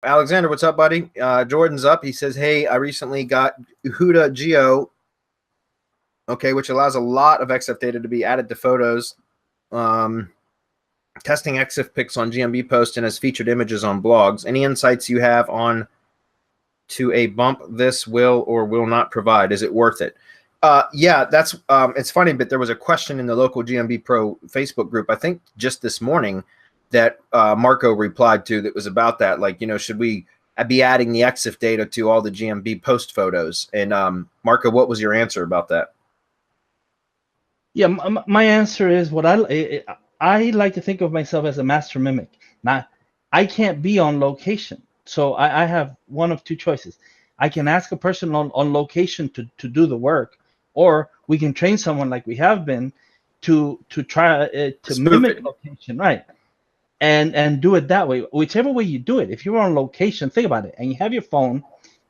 Alexander, what's up, buddy? Jordan's up. He says, hey, I recently got HoudahGeo, okay, which allows a lot of EXIF data to be added to photos. Testing EXIF pics on GMB posts and has featured images on blogs. Any insights you have on to a bump this will or will not provide? Is it worth it? Yeah, that's it's funny, but there was a question in the local GMB Pro Facebook group, I think just this morning, that Marco replied to that was about that. Like, should we be adding the EXIF data to all the GMB post photos? And Marco, what was your answer about that? Yeah, my answer is what I like to think of myself as a master mimic. Now, I can't be on location. So I have one of two choices. I can ask a person on location to do the work, or we can train someone like we have been to try to mimic location, right? And do it that way. Whichever way you do it. If you're on location, think about it, and you have your phone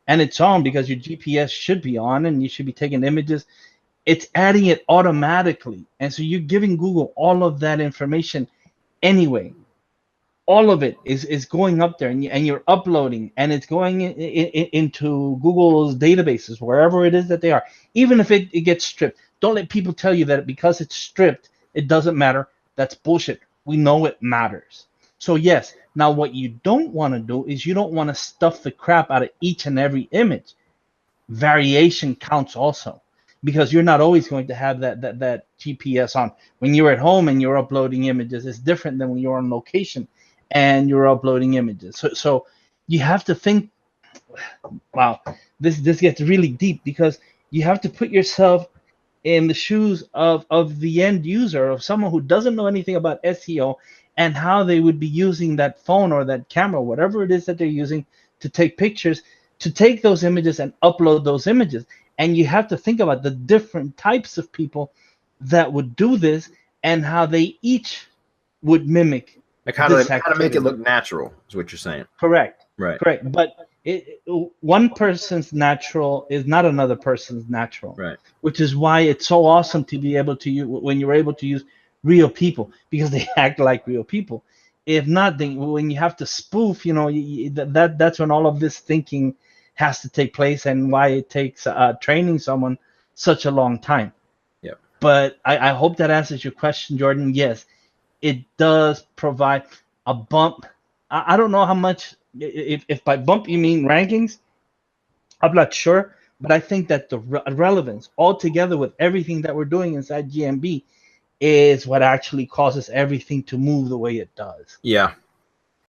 and it's on because your GPS should be on and you should be taking images. It's adding it automatically. And so you're giving Google all of that information anyway. All of it is going up there, and you're uploading, and it's going into Google's databases, wherever it is that they are. Even if it gets stripped, don't let people tell you that because it's stripped, it doesn't matter. That's bullshit. We know it matters. So yes, now what you don't want to do is you don't want to stuff the crap out of each and every image. Variation counts also, because you're not always going to have that GPS on. When you're at home and you're uploading images, it's different than when you're on location and you're uploading images. So you have to think, wow, this gets really deep, because you have to put yourself in the shoes of the end user, of someone who doesn't know anything about SEO and how they would be using that phone or that camera, whatever it is that they're using to take pictures, to take those images and upload those images. And you have to think about the different types of people that would do this and how they each would mimic. Like how to make it look natural is what you're saying. Correct. Right. Correct. But one person's natural is not another person's natural. Right. Which is why it's so awesome to be able to use, when you're able to use real people, because they act like real people. If not, then when you have to spoof, that's when all of this thinking has to take place, and why it takes training someone such a long time. Yeah. But I hope that answers your question, Jordan. Yes, it does provide a bump. I don't know how much, if by bump you mean rankings, I'm not sure, but I think that the relevance altogether with everything that we're doing inside GMB is what actually causes everything to move the way it does. Yeah.